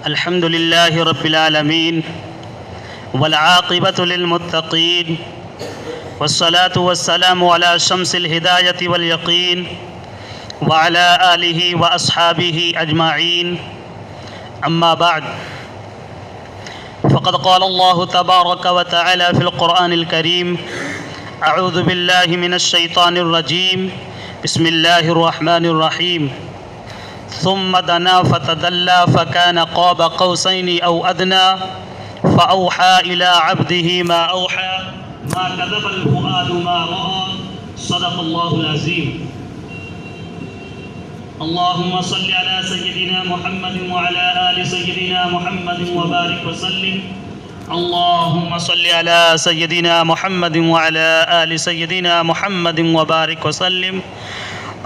الحمد لله رب العالمين والعاقبة للمتقين والصلاة والسلام على شمس الهداية واليقين وعلى آله وأصحابه أجمعين. أما بعد، فقد قال الله تبارك وتعالى في القرآن الكريم: أعوذ بالله من الشيطان الرجيم، بسم الله الرحمن الرحيم. ثم دنا فتدلى فكان قاب قوسين أو أدنى فأوحى إلى عبده ما أوحى ما كذب الفؤاد ما رأى. صدق الله العظيم. اللهم صل على سيدنا محمد وعلى آل سيدنا محمد وبارك وسلم. اللهم صل على سيدنا محمد وعلى آل سيدنا محمد وبارك وسلم.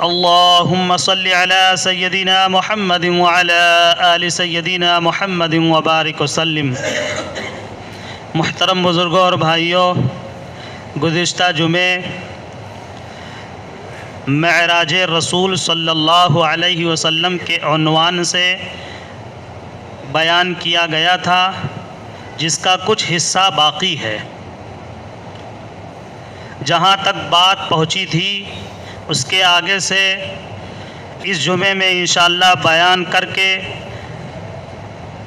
اللهم صل على سيدنا محمد وعلى آل سيدنا محمد وبارك وسلم. محترم بزرگوں اور بھائیوں، گزشتہ جمعے معراج رسول صلی اللہ علیہ وسلم کے عنوان سے بیان کیا گیا تھا، جس کا کچھ حصہ باقی ہے. جہاں تک بات پہنچی تھی اس کے آگے سے اس جمعے میں انشاءاللہ بیان کر کے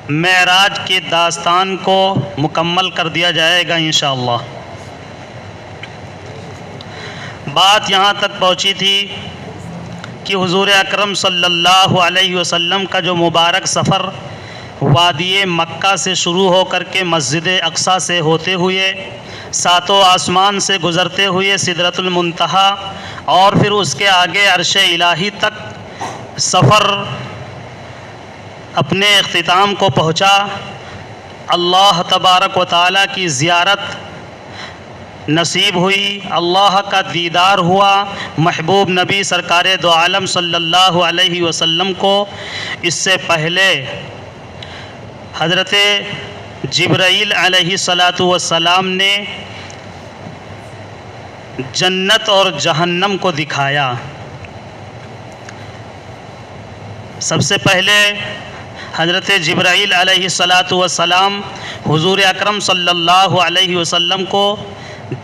معراج کی داستان کو مکمل کر دیا جائے گا انشاءاللہ. بات یہاں تک پہنچی تھی کہ حضور اکرم صلی اللہ علیہ وسلم کا جو مبارک سفر وادی مکہ سے شروع ہو کر کے مسجد اقصیٰ سے ہوتے ہوئے ساتوں آسمان سے گزرتے ہوئے سدرۃ المنتہا اور پھر اس کے آگے عرش الہی تک سفر اپنے اختتام کو پہنچا. اللہ تبارک و تعالیٰ کی زیارت نصیب ہوئی، اللہ کا دیدار ہوا. محبوب نبی سرکار دو عالم صلی اللہ علیہ وسلم کو اس سے پہلے حضرت جبرائیل علیہ السلام نے جنت اور جہنم کو دکھایا. سب سے پہلے حضرت جبرائیل علیہ السلام حضور اکرم صلی اللہ علیہ وسلم کو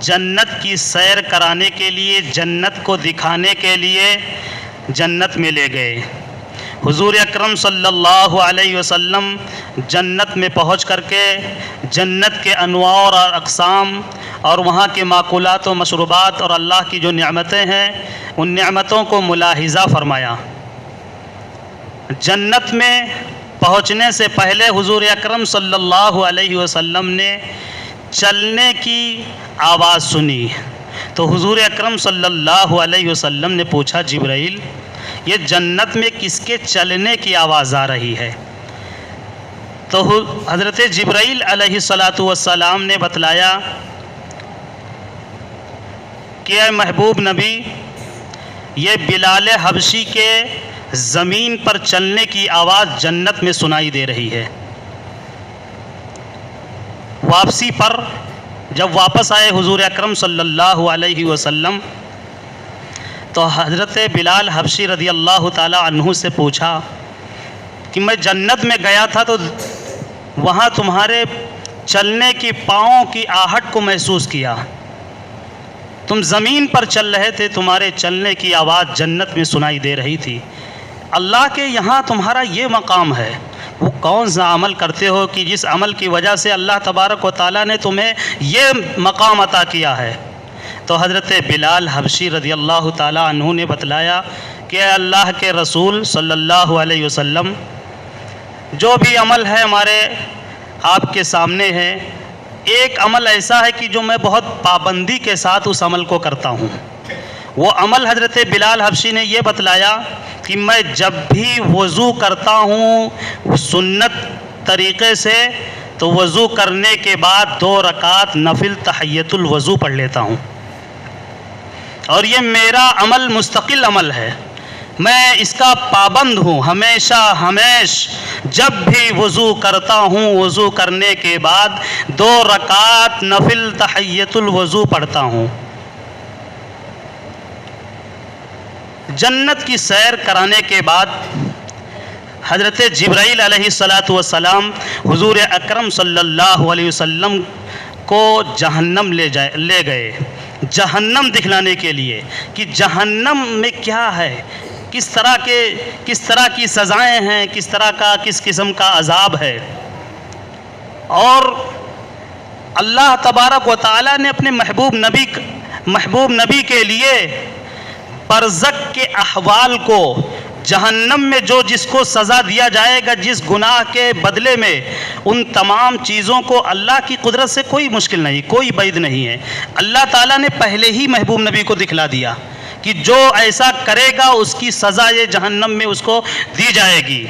جنت کی سیر کرانے کے لیے، جنت کو دکھانے کے لیے جنت میں لے گئے. حضور اکرم صلی اللہ علیہ وسلم جنت میں پہنچ کر کے جنت کے انواع اور اقسام اور وہاں کے ماکولات و مشروبات اور اللہ کی جو نعمتیں ہیں ان نعمتوں کو ملاحظہ فرمایا. جنت میں پہنچنے سے پہلے حضور اکرم صلی اللہ علیہ وسلم نے چلنے کی آواز سنی تو حضور اکرم صلی اللہ علیہ وسلم نے پوچھا: جبرائیل، یہ جنت میں کس کے چلنے کی آواز آ رہی ہے؟ تو حضرت جبرائیل علیہ السلام نے بتلایا کہ اے محبوب نبی، یہ بلال حبشی کے زمین پر چلنے کی آواز جنت میں سنائی دے رہی ہے. واپسی پر جب واپس آئے حضور اکرم صلی اللہ علیہ وسلم تو حضرت بلال حبشی رضی اللہ تعالی عنہ سے پوچھا کہ میں جنت میں گیا تھا تو وہاں تمہارے چلنے کی پاؤں کی آہٹ کو محسوس کیا. تم زمین پر چل رہے تھے، تمہارے چلنے کی آواز جنت میں سنائی دے رہی تھی. اللہ کے یہاں تمہارا یہ مقام ہے، وہ کون سا عمل کرتے ہو کہ جس عمل کی وجہ سے اللہ تبارک و تعالیٰ نے تمہیں یہ مقام عطا کیا ہے؟ تو حضرت بلال حبشی رضی اللہ تعالیٰ عنہ نے بتلایا کہ اے اللہ کے رسول صلی اللہ علیہ وسلم، جو بھی عمل ہے ہمارے آپ کے سامنے ہے، ایک عمل ایسا ہے کہ جو میں بہت پابندی کے ساتھ اس عمل کو کرتا ہوں. وہ عمل حضرت بلال حبشی نے یہ بتلایا کہ میں جب بھی وضو کرتا ہوں سنت طریقے سے تو وضو کرنے کے بعد 2 رکعت نفل تحیۃ الوضو پڑھ لیتا ہوں، اور یہ میرا عمل مستقل عمل ہے، میں اس کا پابند ہوں. ہمیش جب بھی وضو کرتا ہوں وضو کرنے کے بعد 2 رکعت نفل تحیۃ الوضو پڑھتا ہوں. جنت کی سیر کرانے کے بعد حضرت جبرائیل علیہ الصلاۃ والسلام حضور اکرم صلی اللہ علیہ وسلم کو جہنم لے گئے، جہنم دکھلانے کے لیے کہ جہنم میں کیا ہے، کس طرح کی سزائیں ہیں، کس قسم کا عذاب ہے۔ اور اللہ تبارک و تعالیٰ نے اپنے محبوب نبی کے لیے برزخ کے احوال کو، جہنم میں جس کو سزا دیا جائے گا جس گناہ کے بدلے میں، ان تمام چیزوں کو اللہ کی قدرت سے کوئی مشکل نہیں، کوئی بعید نہیں ہے۔ اللہ تعالیٰ نے پہلے ہی محبوب نبی کو دکھلا دیا کہ جو ایسا کرے گا اس کی سزا یہ جہنم میں اس کو دی جائے گی۔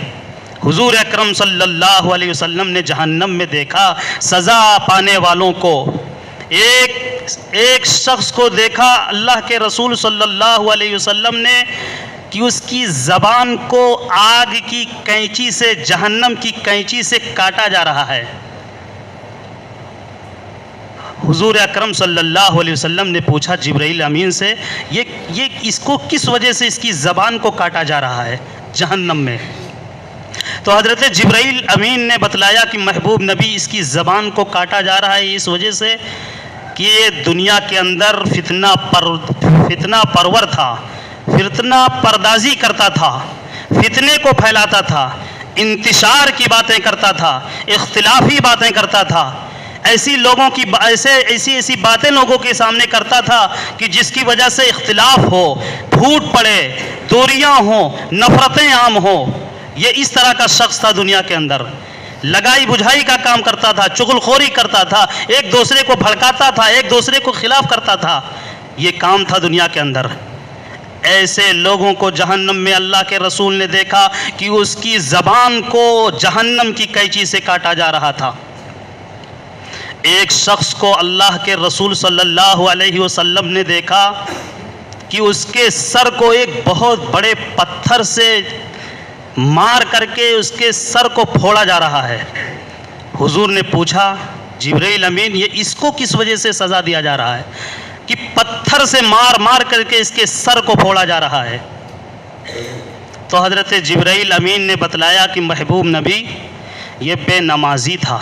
حضور اکرم صلی اللہ علیہ وسلم نے جہنم میں دیکھا سزا پانے والوں کو، ایک شخص کو دیکھا اللہ کے رسول صلی اللہ علیہ وسلم نے کہ اس کی زبان کو آگ کی کینچی سے، جہنم کی کینچی سے کاٹا جا رہا ہے۔ حضور اکرم صلی اللہ علیہ وسلم نے پوچھا جبرائیل امین سے، یہ اس کو کس وجہ سے اس کی زبان کو کاٹا جا رہا ہے جہنم میں؟ تو حضرت جبرائیل امین نے بتلایا کہ محبوب نبی اس کی زبان کو کاٹا جا رہا ہے اس وجہ سے کہ یہ دنیا کے اندر فتنہ پرور تھا، فتنہ پردازی کرتا تھا، فتنے کو پھیلاتا تھا، انتشار کی باتیں کرتا تھا، اختلافی باتیں کرتا تھا، ایسی باتیں لوگوں کے سامنے کرتا تھا کہ جس کی وجہ سے اختلاف ہو، پھوٹ پڑے، دوریاں ہوں، نفرتیں عام ہوں۔ یہ اس طرح کا شخص تھا دنیا کے اندر، لگائی بجھائی کا کام کرتا تھا، چغل خوری کرتا تھا، ایک دوسرے کو بھڑکاتا تھا، ایک دوسرے کو خلاف کرتا تھا، یہ کام تھا دنیا کے اندر۔ ایسے لوگوں کو جہنم میں اللہ کے رسول نے دیکھا کہ اس کی زبان کو جہنم کی کینچی سے کاٹا جا رہا تھا۔ ایک شخص کو اللہ کے رسول صلی اللہ علیہ وسلم نے دیکھا کہ اس کے سر کو ایک بہت بڑے پتھر سے مار کر کے اس کے سر کو پھوڑا جا رہا ہے۔ حضور نے پوچھا جبرائیل امین یہ اس کو کس وجہ سے سزا دیا جا رہا ہے کہ پتھر سے مار کر کے اس کے سر کو پھوڑا جا رہا ہے؟ تو حضرت جبرائیل امین نے بتلایا کہ محبوب نبی یہ بے نمازی تھا،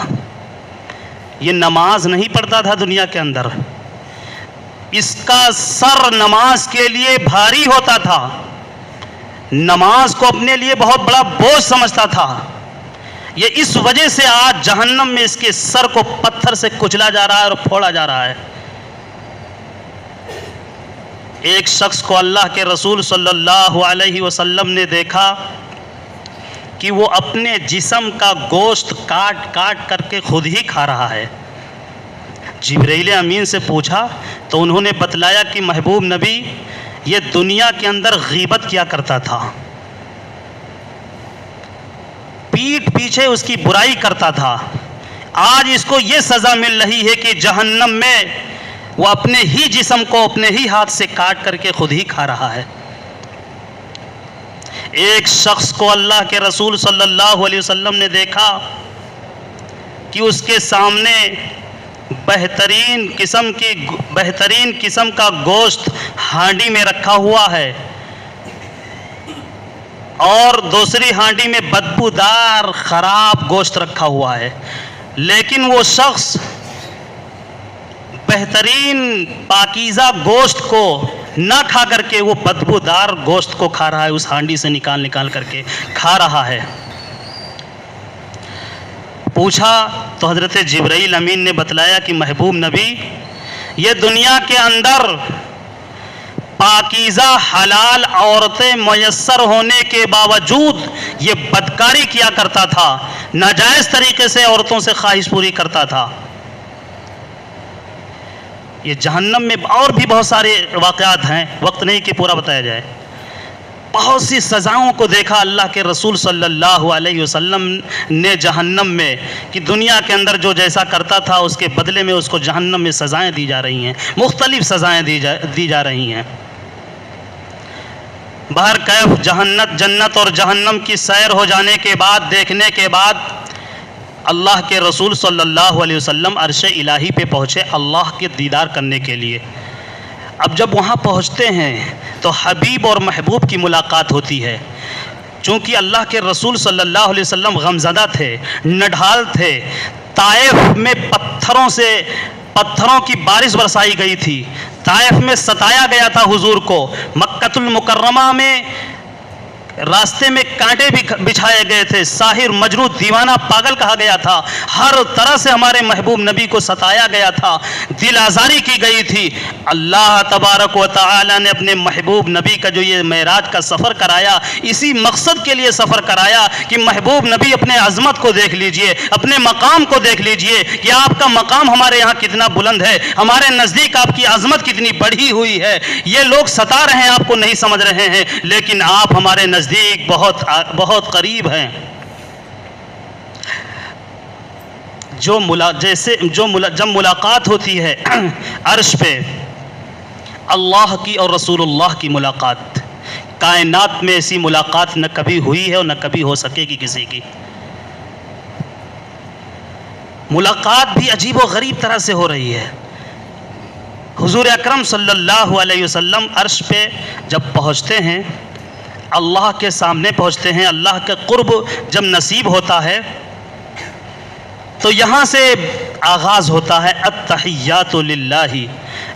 یہ نماز نہیں پڑھتا تھا دنیا کے اندر، اس کا سر نماز کے لیے بھاری ہوتا تھا، نماز کو اپنے لیے بہت بڑا بوجھ سمجھتا تھا، یہ اس وجہ سے آج جہنم میں اس کے سر کو پتھر سے کچلا جا رہا ہے اور پھوڑا جا رہا ہے۔ ایک شخص کو اللہ کے رسول صلی اللہ علیہ وسلم نے دیکھا کہ وہ اپنے جسم کا گوشت کاٹ کر کے خود ہی کھا رہا ہے۔ جبرائیل امین سے پوچھا تو انہوں نے بتلایا کہ محبوب نبی یہ دنیا کے اندر غیبت کیا کرتا تھا، پیٹھ پیچھے اس کی برائی کرتا تھا، آج اس کو یہ سزا مل رہی ہے کہ جہنم میں وہ اپنے ہی جسم کو اپنے ہی ہاتھ سے کاٹ کر کے خود ہی کھا رہا ہے۔ ایک شخص کو اللہ کے رسول صلی اللہ علیہ وسلم نے دیکھا کہ اس کے سامنے بہترین قسم کا گوشت ہانڈی میں رکھا ہوا ہے اور دوسری ہانڈی میں بدبودار خراب گوشت رکھا ہوا ہے، لیکن وہ شخص بہترین پاکیزہ گوشت کو نہ کھا کر کے وہ بدبودار گوشت کو کھا رہا ہے، اس ہانڈی سے نکال کر کے کھا رہا ہے۔ پوچھا تو حضرت جبرائیل امین نے بتلایا کہ محبوب نبی یہ دنیا کے اندر پاکیزہ حلال عورتیں میسر ہونے کے باوجود یہ بدکاری کیا کرتا تھا، ناجائز طریقے سے عورتوں سے خواہش پوری کرتا تھا۔ یہ جہنم میں اور بھی بہت سارے واقعات ہیں، وقت نہیں کہ پورا بتایا جائے۔ بہت سی سزاؤں کو دیکھا اللہ کے رسول صلی اللہ علیہ وسلم نے جہنم میں کہ دنیا کے اندر جو جیسا کرتا تھا اس کے بدلے میں اس کو جہنم میں سزائیں دی جا رہی ہیں، مختلف سزائیں دی جا رہی ہیں۔ بہرکیف جنت اور جہنم کی سیر ہو جانے کے بعد، دیکھنے کے بعد، اللہ کے رسول صلی اللہ علیہ وسلم عرش الہی پہ پہنچے اللہ کے دیدار کرنے کے لیے۔ اب جب وہاں پہنچتے ہیں تو حبیب اور محبوب کی ملاقات ہوتی ہے۔ چونکہ اللہ کے رسول صلی اللہ علیہ وسلم غمزدہ تھے، نڈھال تھے، طائف میں پتھروں کی بارش برسائی گئی تھی، طائف میں ستایا گیا تھا حضور کو، مکۃ المکرمہ میں راستے میں کانٹے بھی بچھائے گئے تھے، ساحر، مجنون، دیوانہ، پاگل کہا گیا تھا، ہر طرح سے ہمارے محبوب نبی کو ستایا گیا تھا، دل آزاری کی گئی تھی۔ اللہ تبارک و تعالی نے اپنے محبوب نبی کا جو یہ معراج کا سفر کرایا، اسی مقصد کے لیے سفر کرایا کہ محبوب نبی اپنے عظمت کو دیکھ لیجئے، اپنے مقام کو دیکھ لیجئے کہ آپ کا مقام ہمارے یہاں کتنا بلند ہے، ہمارے نزدیک آپ کی عظمت کتنی بڑھی ہوئی ہے۔ یہ لوگ ستا رہے ہیں، آپ کو نہیں سمجھ رہے ہیں، لیکن آپ ہمارے نزدیک بہت قریب ہیں۔ جب ملاقات ہوتی ہے عرش پہ اللہ کی اور رسول اللہ کی ملاقات، کائنات میں ایسی ملاقات نہ کبھی ہوئی ہے اور نہ کبھی ہو سکے گی کسی کی۔ ملاقات بھی عجیب و غریب طرح سے ہو رہی ہے۔ حضور اکرم صلی اللہ علیہ وسلم عرش پہ جب پہنچتے ہیں، اللہ کے سامنے پہنچتے ہیں، اللہ کا قرب جب نصیب ہوتا ہے تو یہاں سے آغاز ہوتا ہے التحیات للہ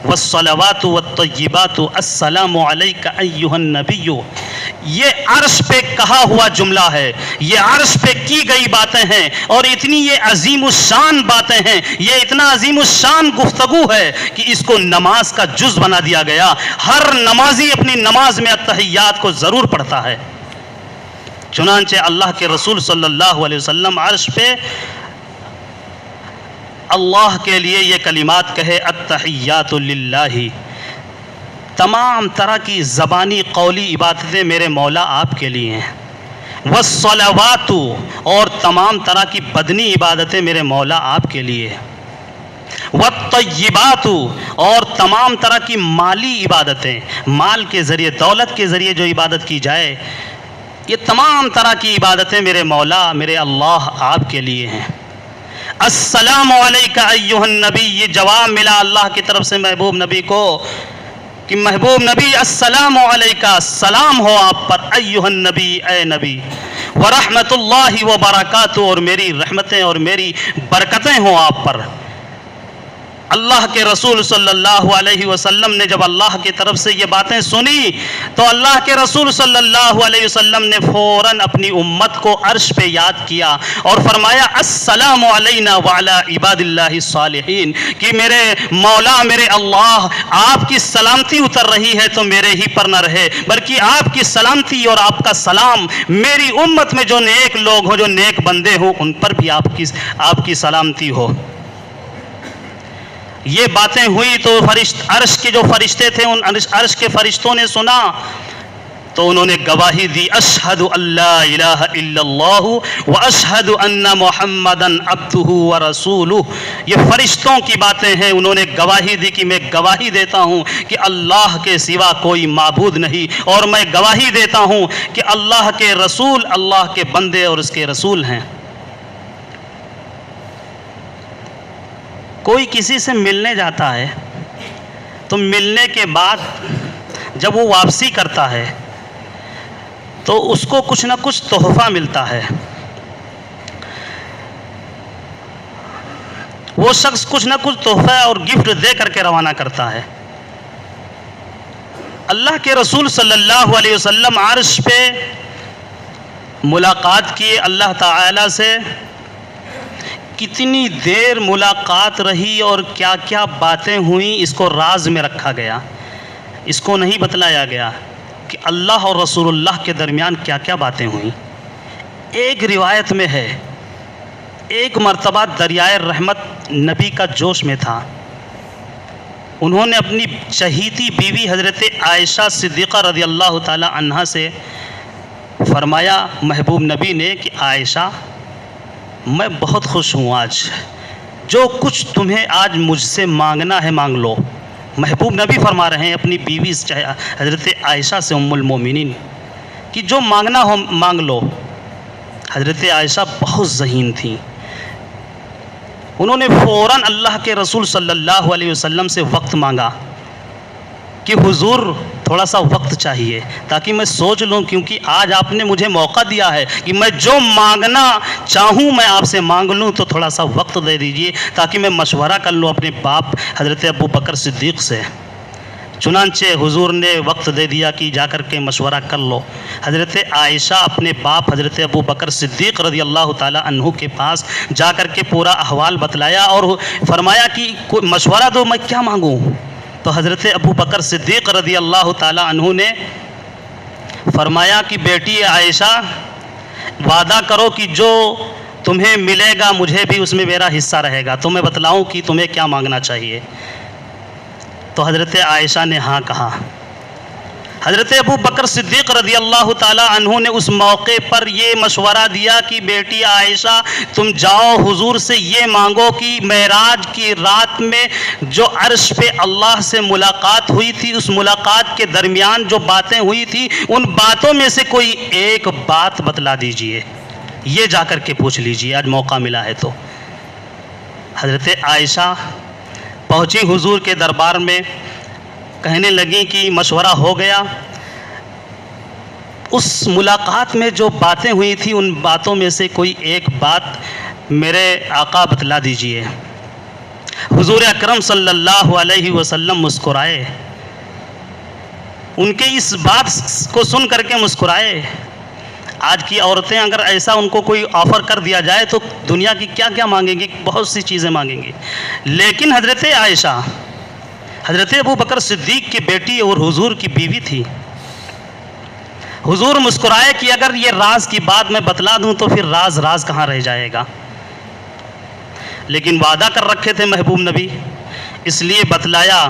والصلوات والطیبات السلام علیک ایھا النبی۔ یہ عرش پہ کہا ہوا جملہ ہے، یہ عرش پہ کی گئی باتیں ہیں، اور اتنی یہ عظیم الشان باتیں ہیں، یہ اتنا عظیم الشان گفتگو ہے کہ اس کو نماز کا جز بنا دیا گیا۔ ہر نمازی اپنی نماز میں التحیات کو ضرور پڑھتا ہے۔ چنانچہ اللہ کے رسول صلی اللہ علیہ وسلم عرش پہ اللہ کے لیے یہ کلمات کہے التحیات للہ، تمام طرح کی زبانی قولی عبادتیں میرے مولا آپ کے لیے ہیں، والصلوات، اور تمام طرح کی بدنی عبادتیں میرے مولا آپ کے لیے ہیں، والطیبات، اور تمام طرح کی مالی عبادتیں، مال کے ذریعے، دولت کے ذریعے جو عبادت کی جائے، یہ تمام طرح کی عبادتیں میرے مولا، میرے اللہ آپ کے لیے ہیں۔ السلام علیک ایھا النبی، یہ جواب ملا اللہ کی طرف سے محبوب نبی کو کہ محبوب نبی السلام علیکہ، سلام ہو آپ پر، ایھا النبی، اے نبی، ورحمت اللہ وبرکاتہ، اور میری رحمتیں اور میری برکتیں ہوں آپ پر۔ اللہ کے رسول صلی اللہ علیہ وسلم نے جب اللہ کی طرف سے یہ باتیں سنی تو اللہ کے رسول صلی اللہ علیہ وسلم نے فوراً اپنی امت کو عرش پہ یاد کیا اور فرمایا السلام علینا وعلی عباد اللہ الصالحین، کہ میرے مولا، میرے اللہ، آپ کی سلامتی اتر رہی ہے تو میرے ہی پر نہ رہے، بلکہ آپ کی سلامتی اور آپ کا سلام میری امت میں جو نیک لوگ ہوں، جو نیک بندے ہوں، ان پر بھی آپ کی سلامتی ہو۔ یہ باتیں ہوئی تو عرش کے جو فرشتے تھے، ان عرش کے فرشتوں نے سنا تو انہوں نے گواہی دی، اشہد ان لا الہ الا اللہ واشہد ان محمدا عبدہ ورسولہ۔ یہ فرشتوں کی باتیں ہیں، انہوں نے گواہی دی کہ میں گواہی دیتا ہوں کہ اللہ کے سوا کوئی معبود نہیں، اور میں گواہی دیتا ہوں کہ اللہ کے رسول اللہ کے بندے اور اس کے رسول ہیں۔ کوئی کسی سے ملنے جاتا ہے تو ملنے کے بعد جب وہ واپسی کرتا ہے تو اس کو کچھ نہ کچھ تحفہ ملتا ہے، وہ شخص کچھ نہ کچھ تحفہ اور گفٹ دے کر کے روانہ کرتا ہے۔ اللہ کے رسول صلی اللہ علیہ وسلم عرش پہ ملاقات کیے اللہ تعالی سے، کتنی دیر ملاقات رہی اور کیا کیا باتیں ہوئیں اس کو راز میں رکھا گیا، اس کو نہیں بتلایا گیا کہ اللہ اور رسول اللہ کے درمیان کیا کیا باتیں ہوئیں۔ ایک روایت میں ہے ایک مرتبہ دریائے رحمت نبی کا جوش میں تھا، انہوں نے اپنی چہیتی بیوی حضرت عائشہ صدیقہ رضی اللہ تعالی عنہا سے فرمایا محبوب نبی نے کہ عائشہ، میں بہت خوش ہوں، آج جو کچھ تمہیں آج مجھ سے مانگنا ہے مانگ لو۔ محبوب نبی فرما رہے ہیں اپنی بیوی حضرت عائشہ سے ام المومنین کہ جو مانگنا ہو مانگ لو۔ حضرت عائشہ بہت ذہین تھیں، انہوں نے فوراً اللہ کے رسول صلی اللہ علیہ وسلم سے وقت مانگا کہ حضور تھوڑا سا وقت چاہیے تاکہ میں سوچ لوں، کیونکہ آج آپ نے مجھے موقع دیا ہے کہ میں جو مانگنا چاہوں میں آپ سے مانگ لوں، تو تھوڑا سا وقت دے دیجئے تاکہ میں مشورہ کر لوں اپنے باپ حضرت ابو بکر صدیق سے۔ چنانچہ حضور نے وقت دے دیا کہ جا کر کے مشورہ کر لو۔ حضرت عائشہ اپنے باپ حضرت ابو بکر صدیق رضی اللہ تعالی عنہ کے پاس جا کر کے پورا احوال بتلایا اور فرمایا کہ کوئی مشورہ دو، میں کیا مانگوں؟ تو حضرت ابو بکر صدیق رضی اللہ تعالی عنہ نے فرمایا کہ بیٹی عائشہ، وعدہ کرو کہ جو تمہیں ملے گا مجھے بھی اس میں میرا حصہ رہے گا، تو میں بتلاؤں کہ تمہیں کیا مانگنا چاہیے؟ تو حضرت عائشہ نے ہاں کہا۔ حضرت ابو بکر صدیق رضی اللہ تعالی عنہ نے اس موقع پر یہ مشورہ دیا کہ بیٹی عائشہ، تم جاؤ حضور سے یہ مانگو کہ معراج کی رات میں جو عرش پہ اللہ سے ملاقات ہوئی تھی، اس ملاقات کے درمیان جو باتیں ہوئی تھی، ان باتوں میں سے کوئی ایک بات بتلا دیجئے، یہ جا کر کے پوچھ لیجئے، آج موقع ملا ہے تو۔ حضرت عائشہ پہنچی حضور کے دربار میں، کہنے لگیں کہ مشورہ ہو گیا، اس ملاقات میں جو باتیں ہوئی تھی ان باتوں میں سے کوئی ایک بات میرے آقا بتلا دیجئے۔ حضور اکرم صلی اللہ علیہ وسلم مسکرائے، ان کے اس بات کو سن کر کے مسکرائے۔ آج کی عورتیں اگر ایسا ان کو کوئی آفر کر دیا جائے تو دنیا کی کیا کیا مانگیں گی، بہت سی چیزیں مانگیں گی، لیکن حضرت عائشہ حضرت ابو بکر صدیق کی بیٹی اور حضور کی بیوی تھی۔ حضور مسکرائے کہ اگر یہ راز کی بات میں بتلا دوں تو پھر راز راز کہاں رہ جائے گا، لیکن وعدہ کر رکھے تھے محبوب نبی، اس لیے بتلایا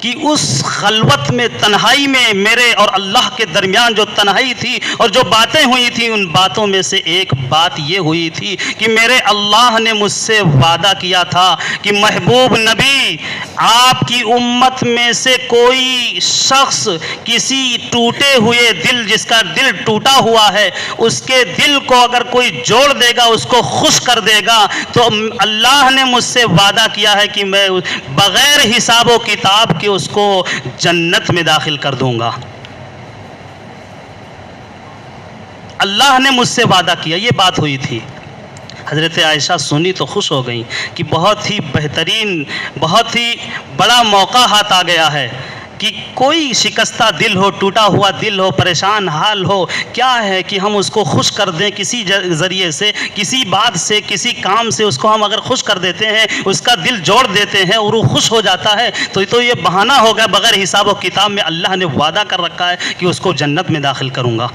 کہ اس خلوت میں، تنہائی میں میرے اور اللہ کے درمیان جو تنہائی تھی اور جو باتیں ہوئی تھیں، ان باتوں میں سے ایک بات یہ ہوئی تھی کہ میرے اللہ نے مجھ سے وعدہ کیا تھا کہ محبوب نبی، آپ کی امت میں سے کوئی شخص کسی ٹوٹے ہوئے دل، جس کا دل ٹوٹا ہوا ہے، اس کے دل کو اگر کوئی جوڑ دے گا، اس کو خوش کر دے گا، تو اللہ نے مجھ سے وعدہ کیا ہے کہ میں بغیر حساب و کتاب کے اس کو جنت میں داخل کر دوں گا۔ اللہ نے مجھ سے وعدہ کیا، یہ بات ہوئی تھی۔ حضرت عائشہ سنی تو خوش ہو گئیں کہ بہت ہی بہترین، بہت ہی بڑا موقع ہاتھ آ گیا ہے کہ کوئی شکستہ دل ہو، ٹوٹا ہوا دل ہو، پریشان حال ہو، کیا ہے کہ ہم اس کو خوش کر دیں کسی ذریعے سے، کسی بات سے، کسی کام سے اس کو ہم اگر خوش کر دیتے ہیں، اس کا دل جوڑ دیتے ہیں اور وہ خوش ہو جاتا ہے، تو یہ بہانہ ہو گیا، بغیر حساب و کتاب میں اللہ نے وعدہ کر رکھا ہے کہ اس کو جنت میں داخل کروں گا۔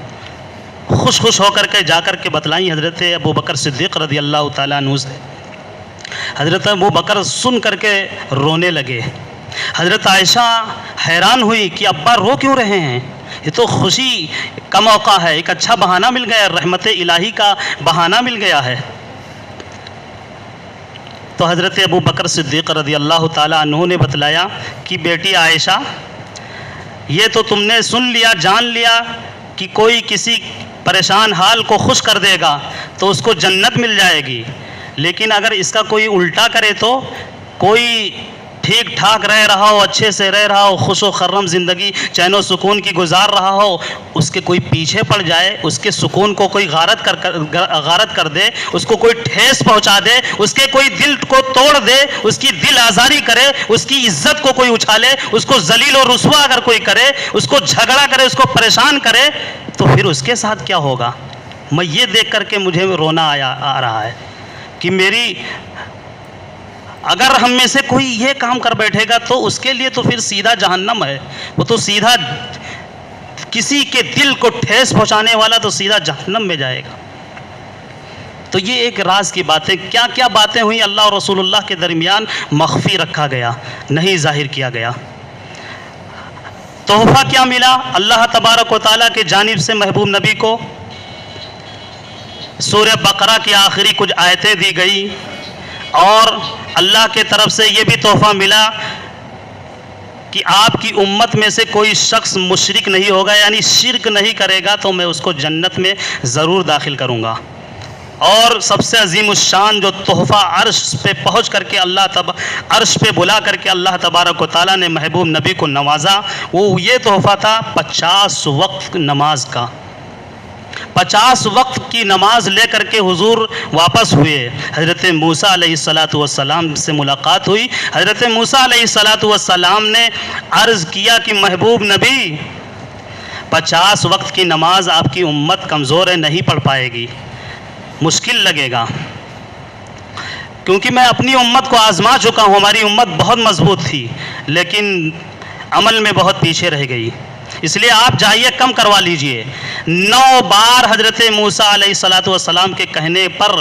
خوش ہو کر کے جا کر کے بتلائیں حضرت ابو بکر صدیق رضی اللہ تعالیٰ عنہ سے۔ حضرت ابو بکر سن کر کے رونے لگے۔ حضرت عائشہ حیران ہوئی کہ ابا رو کیوں رہے ہیں، یہ تو خوشی کا موقع ہے، ایک اچھا بہانہ مل گیا، رحمت الہی کا بہانہ مل گیا ہے۔ تو حضرت ابو بکر صدیق رضی اللہ تعالیٰ عنہ نے بتلایا کہ بیٹی عائشہ، یہ تو تم نے سن لیا، جان لیا کہ کوئی کسی پریشان حال کو خوش کر دے گا تو اس کو جنت مل جائے گی، لیکن اگر اس کا کوئی الٹا کرے تو کوئی ٹھیک ٹھاک رہ رہا ہو، اچھے سے رہ رہا ہو، خوش و خرم زندگی چین و سکون کی گزار رہا ہو، اس کے کوئی پیچھے پڑ جائے، اس کے سکون کو کوئی غارت کر دے، اس کو کوئی ٹھیس پہنچا دے، اس کے کوئی دل کو توڑ دے، اس کی دل آزاری کرے، اس کی عزت کو کوئی اچھالے، اس کو ذلیل و رسوا اگر کوئی کرے، اس کو جھگڑا کرے، اس کو پریشان کرے، تو پھر اس کے ساتھ کیا ہوگا؟ میں یہ دیکھ کر کے مجھے رونا آ رہا ہے کہ میری، اگر ہم میں سے کوئی یہ کام کر بیٹھے گا تو اس کے لیے تو پھر سیدھا جہنم ہے، وہ تو سیدھا کسی کے دل کو ٹھیس پہنچانے والا تو سیدھا جہنم میں جائے گا۔ تو یہ ایک راز کی باتیں، کیا کیا باتیں ہوئیں اللہ اور رسول اللہ کے درمیان، مخفی رکھا گیا، نہیں ظاہر کیا گیا۔ تحفہ کیا ملا اللہ تبارک و تعالیٰ کے جانب سے محبوب نبی کو؟ سورہ بقرہ کی آخری کچھ آیتیں دی گئی، اور اللہ کے طرف سے یہ بھی تحفہ ملا کہ آپ کی امت میں سے کوئی شخص مشرک نہیں ہوگا، یعنی شرک نہیں کرے گا تو میں اس کو جنت میں ضرور داخل کروں گا۔ اور سب سے عظیم الشان جو تحفہ عرش پہ پہنچ کر کے عرش پہ بلا کر کے اللہ تبارک و تعالیٰ نے محبوب نبی کو نوازا، وہ یہ تحفہ تھا 50 وقت نماز کا۔ 50 وقت کی نماز لے کر کے حضور واپس ہوئے۔ حضرت موسیٰ علیہ السلام سے ملاقات ہوئی۔ حضرت موسیٰ علیہ السلام نے عرض کیا کہ محبوب نبی 50 وقت کی نماز آپ کی امت کمزور ہے، نہیں پڑھ پائے گی، مشکل لگے گا، کیونکہ میں اپنی امت کو آزما چکا ہوں، ہماری امت بہت مضبوط تھی لیکن عمل میں بہت پیچھے رہ گئی، اس لیے آپ جائیے کم کروا لیجئے۔ 9 بار حضرت موسیٰ علیہ السلام کے کہنے پر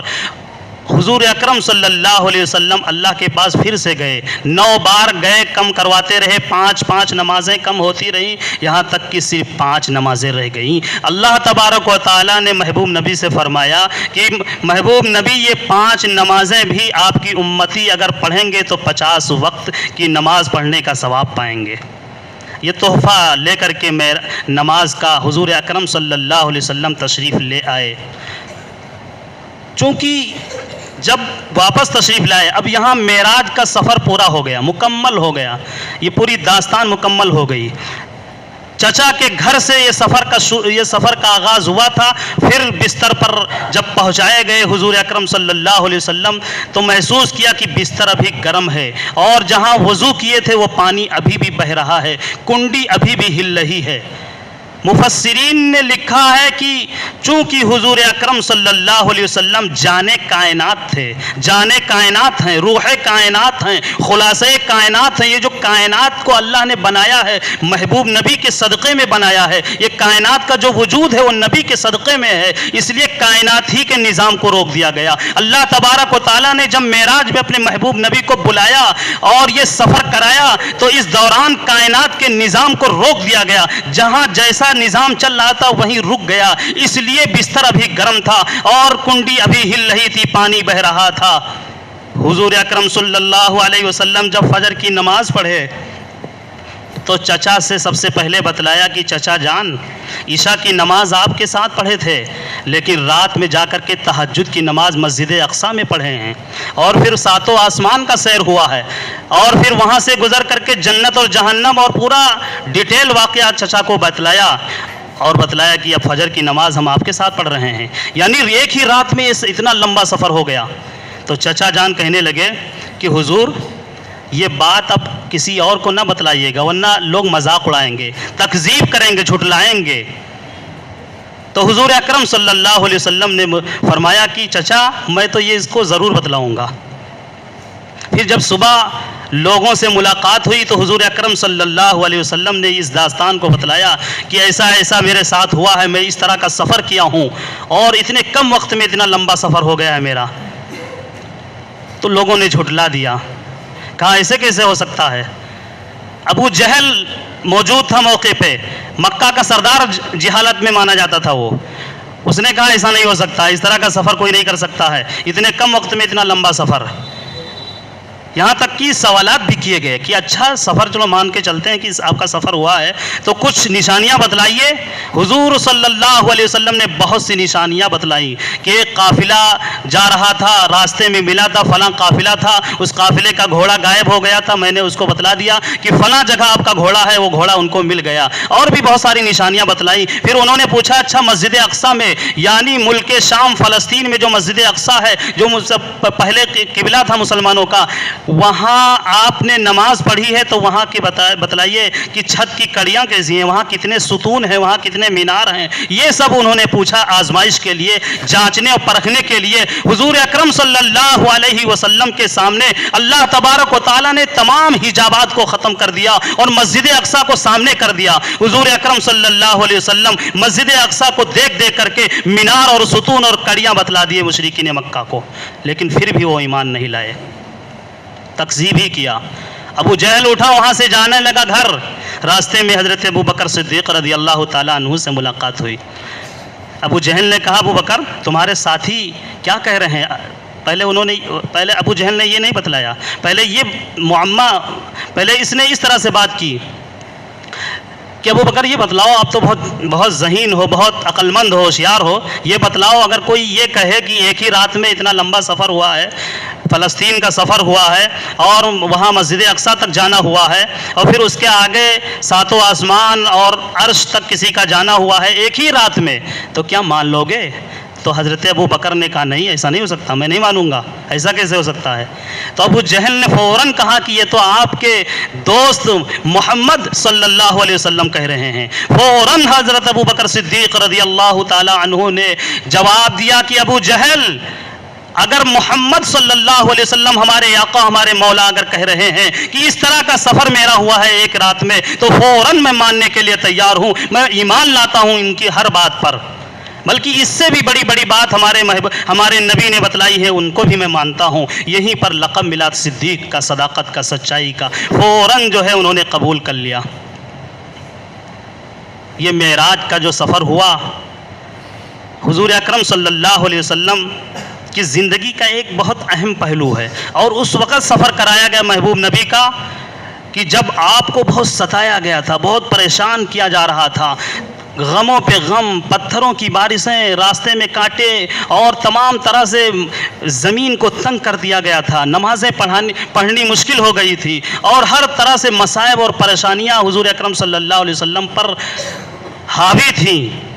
حضور اکرم صلی اللہ علیہ وسلم اللہ کے پاس پھر سے گئے، 9 بار گئے، کم کرواتے رہے، 5 نمازیں کم ہوتی رہیں، یہاں تک کہ صرف 5 نمازیں رہ گئیں۔ اللہ تبارک و تعالیٰ نے محبوب نبی سے فرمایا کہ محبوب نبی یہ 5 نمازیں بھی آپ کی امتی اگر پڑھیں گے تو 50 وقت کی نماز پڑھنے کا ثواب پائیں گے۔ یہ تحفہ لے کر کے میں نماز کا حضور اکرم صلی اللہ علیہ وسلم تشریف لے آئے۔ چونکہ جب واپس تشریف لائے، اب یہاں معراج کا سفر پورا ہو گیا، مکمل ہو گیا، یہ پوری داستان مکمل ہو گئی۔ چچا کے گھر سے یہ سفر کا آغاز ہوا تھا، پھر بستر پر جب پہنچائے گئے حضور اکرم صلی اللہ علیہ وسلم تو محسوس کیا کہ بستر ابھی گرم ہے، اور جہاں وضو کیے تھے وہ پانی ابھی بھی بہہ رہا ہے، کنڈی ابھی بھی ہل رہی ہے۔ مفسرین نے لکھا ہے کہ چونکہ حضور اکرم صلی اللہ علیہ وسلم جانے کائنات تھے، جانے کائنات ہیں، روح کائنات ہیں، خلاصہ کائنات ہیں، یہ جو کائنات کو اللہ نے بنایا ہے محبوب نبی کے صدقے میں بنایا ہے، یہ کائنات کا جو وجود ہے وہ نبی کے صدقے میں ہے، اس لیے کائنات ہی کے نظام کو روک دیا گیا۔ اللہ تبارک و تعالیٰ نے جب معراج میں اپنے محبوب نبی کو بلایا اور یہ سفر کرایا تو اس دوران کائنات کے نظام کو روک دیا گیا، جہاں جیسا نظام چل رہا تھا وہیں رک گیا، اس لیے بستر ابھی گرم تھا اور کنڈی ابھی ہل رہی تھی، پانی بہہ رہا تھا۔ حضور اکرم صلی اللہ علیہ وسلم جب فجر کی نماز پڑھے تو چچا سے سب سے پہلے بتلایا کہ چچا جان، عشاء کی نماز آپ کے ساتھ پڑھے تھے لیکن رات میں جا کر کے تہجد کی نماز مسجد اقصیٰ میں پڑھے ہیں، اور پھر 7 آسمان کا سیر ہوا ہے، اور پھر وہاں سے گزر کر کے جنت اور جہنم اور پورا ڈیٹیل واقعہ چچا کو بتلایا، اور بتلایا کہ اب فجر کی نماز ہم آپ کے ساتھ پڑھ رہے ہیں، یعنی ایک ہی رات میں اتنا لمبا سفر ہو گیا۔ تو چچا جان کہنے لگے کہ حضور یہ بات اب کسی اور کو نہ بتلائیے گا ورنہ لوگ مذاق اڑائیں گے، تکذیب کریں گے، جھٹلائیں گے۔ تو حضور اکرم صلی اللہ علیہ وسلم نے فرمایا کہ چچا میں تو یہ اس کو ضرور بتلاؤں گا۔ پھر جب صبح لوگوں سے ملاقات ہوئی تو حضور اکرم صلی اللہ علیہ وسلم نے اس داستان کو بتلایا کہ ایسا ایسا میرے ساتھ ہوا ہے، میں اس طرح کا سفر کیا ہوں اور اتنے کم وقت میں اتنا لمبا سفر ہو گیا ہے میرا۔ تو لوگوں نے جھٹلا دیا، کہا ایسے کیسے ہو سکتا ہے؟ ابو جہل موجود تھا موقع پہ، مکہ کا سردار جہالت میں مانا جاتا تھا، وہ اس نے کہا ایسا نہیں ہو سکتا، اس طرح کا سفر کوئی نہیں کر سکتا ہے، اتنے کم وقت میں اتنا لمبا سفر۔ یہاں تک کہ سوالات بھی کیے گئے کہ اچھا سفر چلو مان کے چلتے ہیں کہ آپ کا سفر ہوا ہے تو کچھ نشانیاں بتلائیے۔ حضور صلی اللہ علیہ وسلم نے بہت سی نشانیاں بتلائیں کہ ایک قافلہ جا رہا تھا، راستے میں ملا تھا، فلاں قافلہ تھا، اس قافلے کا گھوڑا غائب ہو گیا تھا، میں نے اس کو بتلا دیا کہ فلاں جگہ آپ کا گھوڑا ہے، وہ گھوڑا ان کو مل گیا، اور بھی بہت ساری نشانیاں بتلائیں۔ پھر انہوں نے پوچھا اچھا مسجد اقصیٰ میں، یعنی ملک شام فلسطین میں جو مسجد اقصیٰ ہے، جو پہلے قبلہ تھا مسلمانوں کا، وہاں آپ نے نماز پڑھی ہے تو وہاں کی بتلائیے کہ چھت کی کڑیاں کیسی ہیں، وہاں کتنے ستون ہیں، وہاں کتنے مینار ہیں، یہ سب انہوں نے پوچھا آزمائش کے لیے، جانچنے اور پرکھنے کے لیے۔ حضور اکرم صلی اللہ علیہ وسلم کے سامنے اللہ تبارک و تعالیٰ نے تمام حجابات کو ختم کر دیا اور مسجد اقصیٰ کو سامنے کر دیا۔ حضور اکرم صلی اللہ علیہ وسلم مسجد اقصیٰ کو دیکھ دیکھ کر کے مینار اور ستون اور کڑیاں بتلا دیے مشرکین مکہ کو، لیکن پھر بھی وہ ایمان نہیں لائے، تکذیب ہی کیا۔ ابو جہل اٹھا، وہاں سے جانے لگا گھر، راستے میں حضرت ابو بکر صدیق رضی اللہ تعالیٰ عنہ سے ملاقات ہوئی۔ ابو جہل نے کہا ابو بکر تمہارے ساتھی کیا کہہ رہے ہیں؟ پہلے ابو جہل نے یہ نہیں بتلایا، پہلے یہ معمہ، پہلے اس نے اس طرح سے بات کی کہ ابو بکر یہ بتلاؤ، آپ تو بہت ذہین ہو، بہت عقل مند ہو، ہوشیار ہو، یہ بتلاؤ اگر کوئی یہ کہے کہ ایک ہی رات میں اتنا لمبا سفر ہوا ہے، فلسطین کا سفر ہوا ہے اور وہاں مسجد اقصیٰ تک جانا ہوا ہے، اور پھر اس کے آگے ساتوں آسمان اور عرش تک کسی کا جانا ہوا ہے ایک ہی رات میں، تو کیا مان لو گے؟ تو حضرت ابو بکر نے کہا نہیں، ایسا نہیں ہو سکتا، میں نہیں مانوں گا، ایسا کیسے ہو سکتا ہے؟ تو ابو جہل نے فوراً کہا کہ یہ تو آپ کے دوست محمد صلی اللہ علیہ وسلم کہہ رہے ہیں۔ فوراً حضرت ابو بکر صدیق رضی اللہ تعالی عنہ نے جواب دیا کہ ابو جہل، اگر محمد صلی اللہ علیہ وسلم ہمارے آقا ہمارے مولا اگر کہہ رہے ہیں کہ اس طرح کا سفر میرا ہوا ہے ایک رات میں، تو فوراً میں ماننے کے لیے تیار ہوں، میں ایمان لاتا ہوں ان کی ہر بات پر، بلکہ اس سے بھی بڑی بڑی بات ہمارے نبی نے بتلائی ہے، ان کو بھی میں مانتا ہوں۔ یہیں پر لقب ملا صدیق کا، صداقت کا، سچائی کا، فوراً جو ہے انہوں نے قبول کر لیا۔ یہ معراج کا جو سفر ہوا، حضور اکرم صلی اللہ علیہ وسلم کی زندگی کا ایک بہت اہم پہلو ہے، اور اس وقت سفر کرایا گیا محبوب نبی کا کہ جب آپ کو بہت ستایا گیا تھا، بہت پریشان کیا جا رہا تھا، غموں پہ غم، پتھروں کی بارشیں، راستے میں کانٹے، اور تمام طرح سے زمین کو تنگ کر دیا گیا تھا، نمازیں پڑھنی مشکل ہو گئی تھی، اور ہر طرح سے مصائب اور پریشانیاں حضور اکرم صلی اللہ علیہ وسلم پر حاوی تھیں۔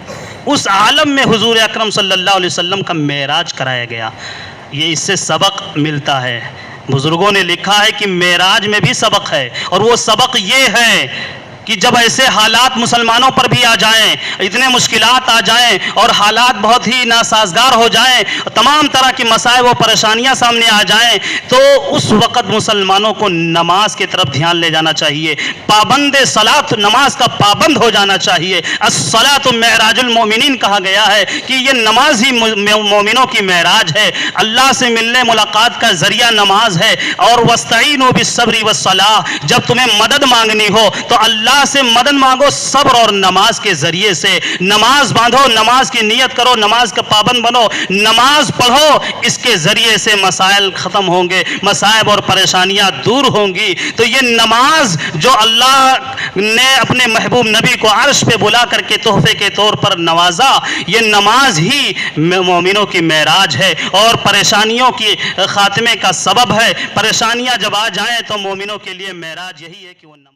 اس عالم میں حضور اکرم صلی اللہ علیہ وسلم کا معراج کرایا گیا۔ یہ اس سے سبق ملتا ہے، بزرگوں نے لکھا ہے کہ معراج میں بھی سبق ہے، اور وہ سبق یہ ہے کہ جب ایسے حالات مسلمانوں پر بھی آ جائیں، اتنے مشکلات آ جائیں اور حالات بہت ہی ناسازگار ہو جائیں، تمام طرح کی مسائب و پریشانیاں سامنے آ جائیں، تو اس وقت مسلمانوں کو نماز کی طرف دھیان لے جانا چاہیے، پابند صلاۃ، نماز کا پابند ہو جانا چاہیے۔ الصلاۃ معراج المومنین کہا گیا ہے کہ یہ نماز ہی مومنوں کی معراج ہے، اللہ سے ملنے ملاقات کا ذریعہ نماز ہے۔ اور واستعینوا بالصبر والصلاۃ، جب تمہیں مدد مانگنی ہو تو اللہ سے مدد مانگو صبر اور نماز کے ذریعے سے، نماز باندھو، نماز کی نیت کرو، نماز کا پابند بنو، نماز پڑھو، اس کے ذریعے سے مسائل ختم ہوں گے، مسائب اور پریشانیاں دور ہوں گی۔ تو یہ نماز جو اللہ نے اپنے محبوب نبی کو عرش پہ بلا کر کے تحفے کے طور پر نوازا، یہ نماز ہی مومنوں کی معراج ہے اور پریشانیوں کی خاتمے کا سبب ہے۔ پریشانیاں جب آ جائیں تو مومنوں کے لیے معراج یہی ہے کہ وہ نماز